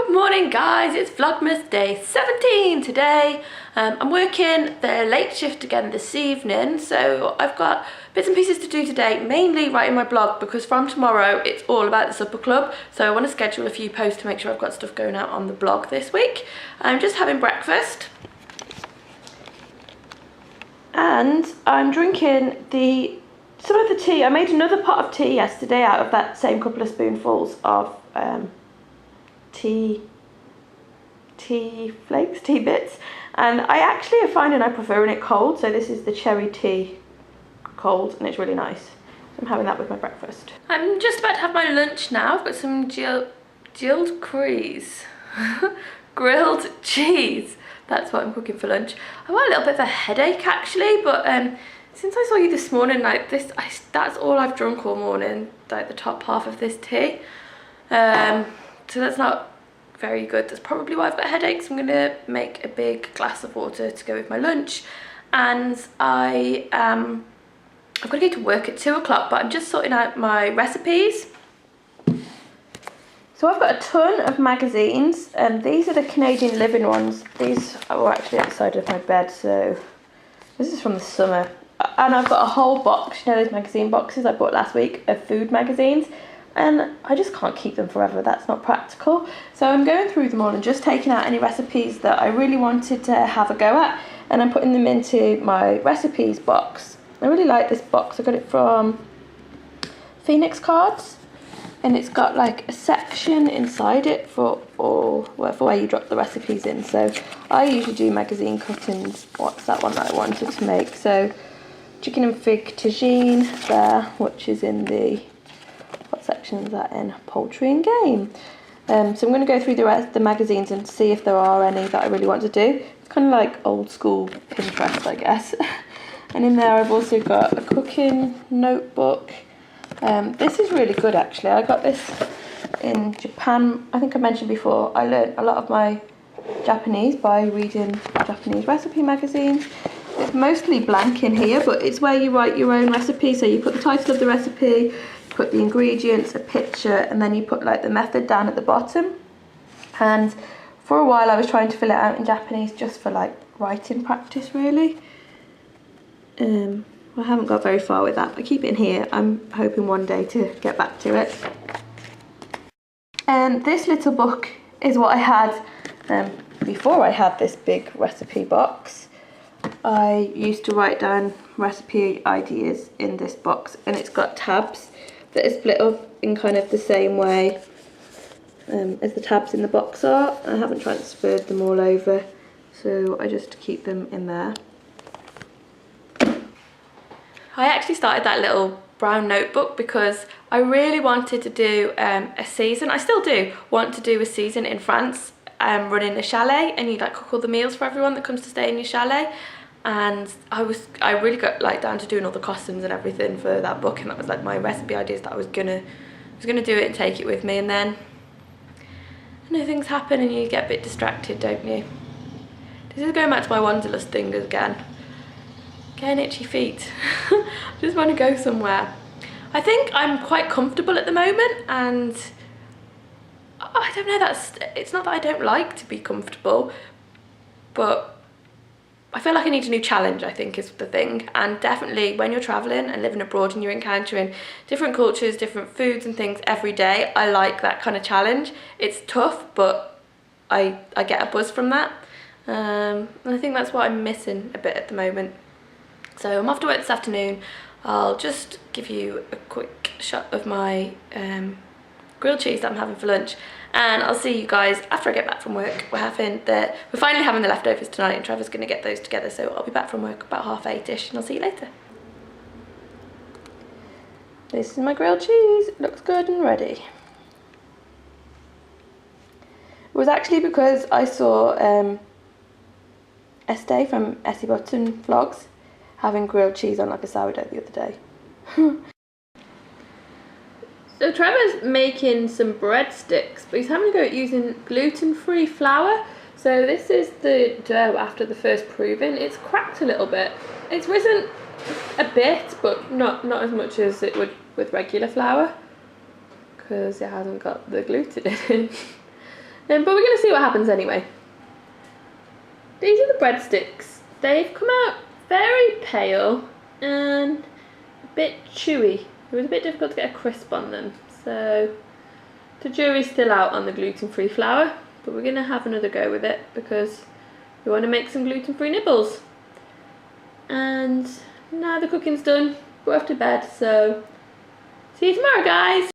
Good morning guys, it's Vlogmas day 17 today. I'm working the late shift again this evening, so I've got bits and pieces to do today, mainly writing my blog because from tomorrow it's all about the supper club, so I want to schedule a few posts to make sure I've got stuff going out on the blog this week. I'm just having breakfast and I'm drinking some of the tea. I made another pot of tea yesterday out of that same couple of spoonfuls of tea flakes, tea bits, and I actually am finding I prefer it cold, so this is the cherry tea cold and it's really nice. So I'm having that with my breakfast. I'm just about to have my lunch now. I've got some grilled cheese. That's what I'm cooking for lunch. I've got a little bit of a headache actually, but since I saw you this morning, like this, that's all I've drunk all morning, like the top half of this tea. So that's not very good. That's probably why I've got headaches. I'm gonna make a big glass of water to go with my lunch, and I've got to go to work at 2 o'clock, but I'm just sorting out my recipes. So I've got a ton of magazines, and these are the Canadian living ones. These are actually at the side of my bed, so this is from the summer. And I've got a whole box, you know those magazine boxes I bought last week of food magazines, and I just can't keep them forever. That's not practical. So I'm going through them all and just taking out any recipes that I really wanted to have a go at, and I'm putting them into my recipes box. I really like this box. I got it from Phoenix Cards, and it's got like a section inside it for where you drop the recipes in. So I usually do magazine cuttings. What's that one that I wanted to make? So chicken and fig tagine there, which is in the, what section is that in? Poultry and game. So I'm going to go through the rest of the magazines and see if there are any that I really want to do. It's kind of like old school Pinterest, I guess. And in there I've also got a cooking notebook. This is really good actually. I got this in Japan. I think I mentioned before, I learned a lot of my Japanese by reading Japanese recipe magazines. It's mostly blank in here, but it's where you write your own recipe. So you put the title of the recipe, you put the ingredients, a picture, and then you put like the method down at the bottom. And for a while I was trying to fill it out in Japanese just for like writing practice really. I haven't got very far with that. I keep it in here. I'm hoping one day to get back to it. And this little book is what I had before I had this big recipe box. I used to write down recipe ideas in this box, and it's got tabs that are split up in kind of the same way as the tabs in the box are. I haven't transferred them all over, so I just keep them in there. I actually started that little brown notebook because I really wanted to do a season. I still do want to do a season in France, running a chalet, and you like cook all the meals for everyone that comes to stay in your chalet. And I really got like down to doing all the costumes and everything for that book, and that was like my recipe ideas that I was gonna do it and take it with me. And then you know, things happen and you get a bit distracted, don't you? This is going back to my wanderlust thing again. Getting itchy feet. Just want to go somewhere. I think I'm quite comfortable at the moment, and I don't know, it's not that I don't like to be comfortable, but I feel like I need a new challenge, I think is the thing. And definitely when you're traveling and living abroad and you're encountering different cultures, different foods and things every day, I like that kind of challenge. It's tough, but I get a buzz from that. And I think that's what I'm missing a bit at the moment. So I'm off to work this afternoon. I'll just give you a quick shot of my grilled cheese that I'm having for lunch, and I'll see you guys after I get back from work. We're finally having the leftovers tonight, and Trevor's going to get those together, so I'll be back from work about 8:30ish, and I'll see you later. This is my grilled cheese. It looks good and ready. It was actually because I saw Estee from Essie Button Vlogs having grilled cheese on like a sourdough the other day. So Trevor's making some breadsticks, but he's having to go at using gluten-free flour. So this is the dough after the first proving. It's cracked a little bit. It's risen a bit, but not as much as it would with regular flour, because it hasn't got the gluten in it. But we're going to see what happens anyway. These are the breadsticks. They've come out very pale and a bit chewy. It was a bit difficult to get a crisp on them, so the jury's still out on the gluten-free flour, but we're going to have another go with it because we want to make some gluten-free nibbles. And now the cooking's done, we're off to bed, so see you tomorrow, guys.